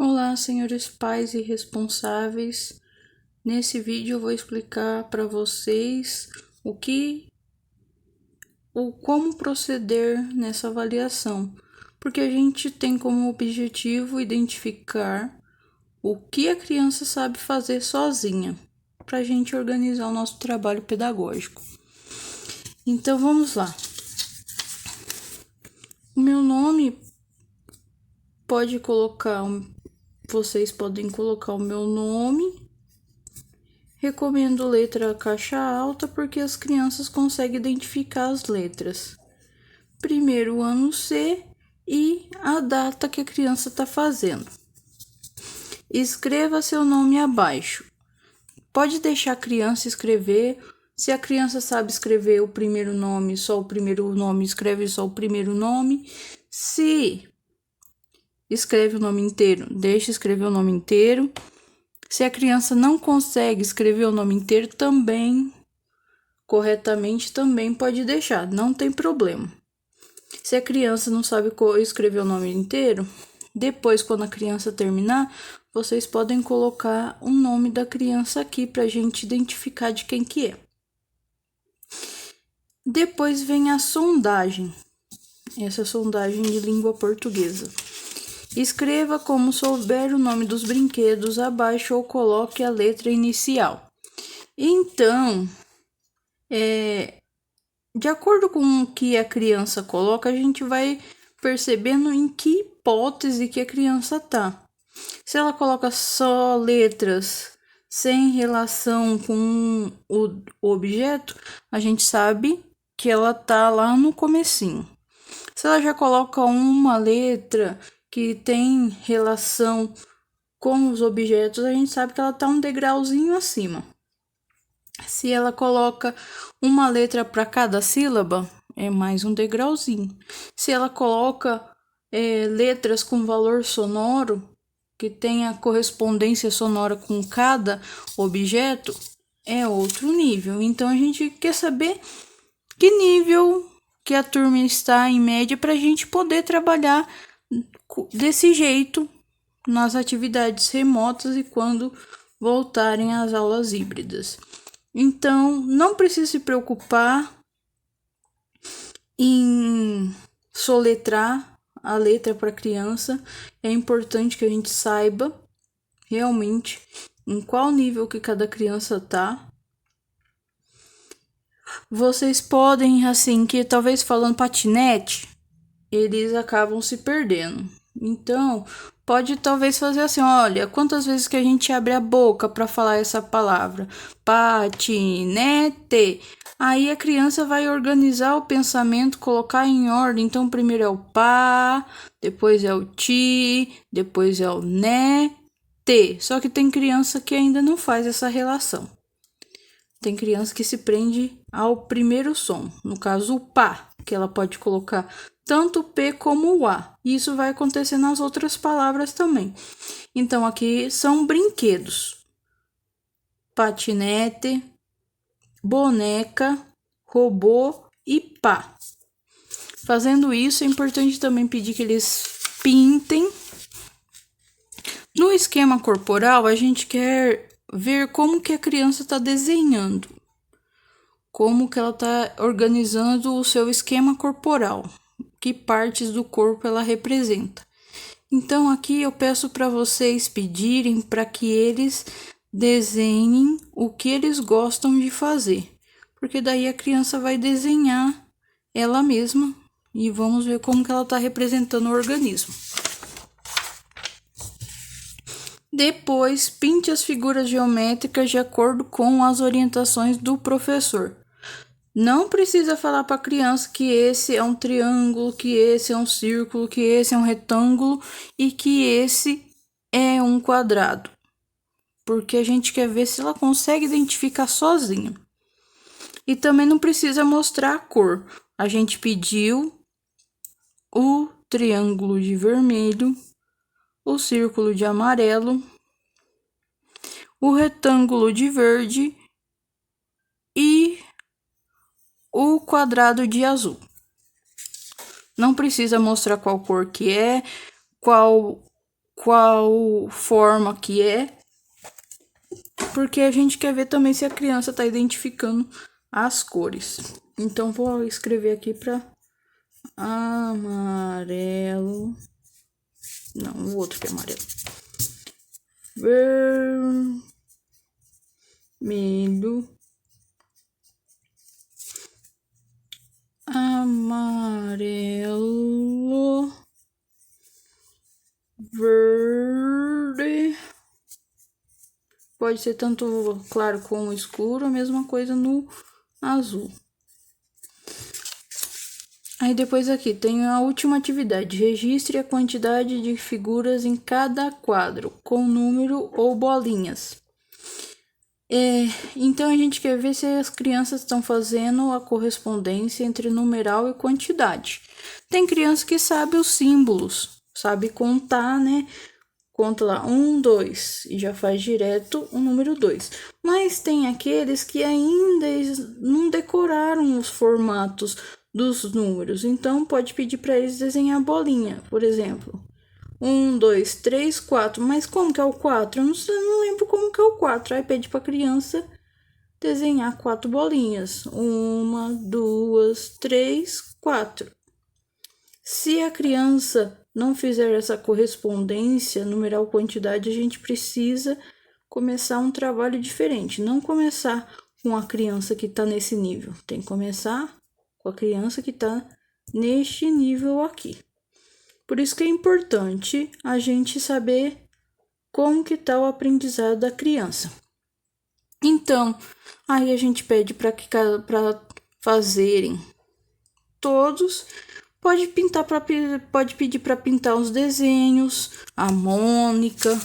Olá, senhores pais e responsáveis. Nesse vídeo eu vou explicar para vocês como proceder nessa avaliação, porque a gente tem como objetivo identificar o que a criança sabe fazer sozinha, para a gente organizar o nosso trabalho pedagógico. Então vamos lá. O meu nome vocês podem colocar o meu nome. Recomendo letra caixa alta porque as crianças conseguem identificar as letras. Primeiro ano C e a data que a criança está fazendo. Escreva seu nome abaixo. Pode deixar a criança escrever. Se a criança sabe escrever o primeiro nome, só o primeiro nome, escreve só o primeiro nome. Se escreve o nome inteiro, deixa escrever o nome inteiro. Se a criança não consegue escrever o nome inteiro corretamente, também pode deixar, não tem problema. Se a criança não sabe escrever o nome inteiro, depois, quando a criança terminar, vocês podem colocar o nome da criança aqui para a gente identificar de quem que é. Depois vem a sondagem, essa sondagem de língua portuguesa. Escreva como souber o nome dos brinquedos abaixo ou coloque a letra inicial. Então, de acordo com o que a criança coloca, a gente vai percebendo em que hipótese que a criança tá. Se ela coloca só letras sem relação com o objeto, a gente sabe que ela tá lá no comecinho. Se ela já coloca uma letra que tem relação com os objetos, a gente sabe que ela tá um degrauzinho acima. Se ela coloca uma letra para cada sílaba, é mais um degrauzinho. Se ela coloca letras com valor sonoro, que tenha correspondência sonora com cada objeto, é outro nível. Então a gente quer saber que nível que a turma está em média para a gente poder trabalhar desse jeito nas atividades remotas e quando voltarem às aulas híbridas. Então, não precisa se preocupar em soletrar a letra para a criança. É importante que a gente saiba realmente em qual nível que cada criança tá. Vocês podem, assim, que talvez falando patinete, eles acabam se perdendo. Então, pode talvez fazer assim, olha, quantas vezes que a gente abre a boca para falar essa palavra? Patinete. Aí a criança vai organizar o pensamento, colocar em ordem. Então, primeiro é o pá, depois é o ti, depois é o né, te. Só que tem criança que ainda não faz essa relação. Tem criança que se prende ao primeiro som, no caso o pá, que ela pode colocar tanto o P como o A. Isso vai acontecer nas outras palavras também. Então, aqui são brinquedos: patinete, boneca, robô e pá. Fazendo isso, é importante também pedir que eles pintem. No esquema corporal, a gente quer ver como que a criança está desenhando, como que ela está organizando o seu esquema corporal, que partes do corpo ela representa. Então aqui eu peço para vocês pedirem para que eles desenhem o que eles gostam de fazer, porque daí a criança vai desenhar ela mesma e vamos ver como que ela está representando o organismo. Depois, pinte as figuras geométricas de acordo com as orientações do professor. Não precisa falar para a criança que esse é um triângulo, que esse é um círculo, que esse é um retângulo e que esse é um quadrado, porque a gente quer ver se ela consegue identificar sozinha. E também não precisa mostrar a cor. A gente pediu o triângulo de vermelho, o círculo de amarelo, o retângulo de verde e o quadrado de azul. Não precisa mostrar qual cor que é, qual qual forma que é, porque a gente quer ver também se a criança tá identificando as cores. Então, vou escrever aqui para amarelo. Não, o outro que é amarelo. Vermelho. Amarelo. Verde. Pode ser tanto claro como escuro, a mesma coisa no azul. Aí depois aqui tem a última atividade. Registre a quantidade de figuras em cada quadro, com número ou bolinhas. Então a gente quer ver se as crianças estão fazendo a correspondência entre numeral e quantidade. Tem criança que sabe os símbolos, sabe contar, né? Conta lá 1, 2 e já faz direto o número 2. Mas tem aqueles que ainda não decoraram os formatos dos números. Então pode pedir para eles desenhar bolinha, por exemplo. 1, 2, 3, 4. Mas como que é o 4? Eu não lembro como que é o 4. Aí pede para a criança desenhar 4 bolinhas. 1, 2, 3, 4. Se a criança não fizer essa correspondência numeral quantidade, a gente precisa começar um trabalho diferente. Não começar com a criança que está nesse nível. Tem que começar com a criança que está neste nível aqui. Por isso que é importante a gente saber como que está o aprendizado da criança. Então, aí a gente pede para fazerem todos. Pode pedir para pintar os desenhos, a Mônica,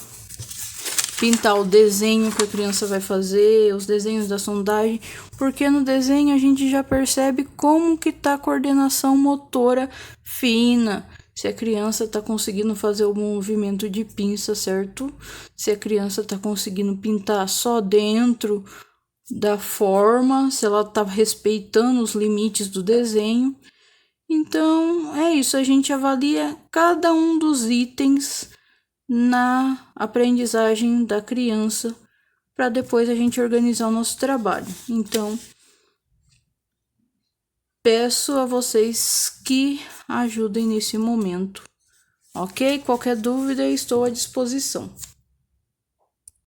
pintar o desenho que a criança vai fazer, os desenhos da sondagem, porque no desenho a gente já percebe como que tá a coordenação motora fina, se a criança tá conseguindo fazer o movimento de pinça, certo? Se a criança tá conseguindo pintar só dentro da forma, se ela tá respeitando os limites do desenho. Então, é isso, a gente avalia cada um dos itens na aprendizagem da criança para depois a gente organizar o nosso trabalho. Então, peço a vocês que ajudem nesse momento, ok? Qualquer dúvida, estou à disposição.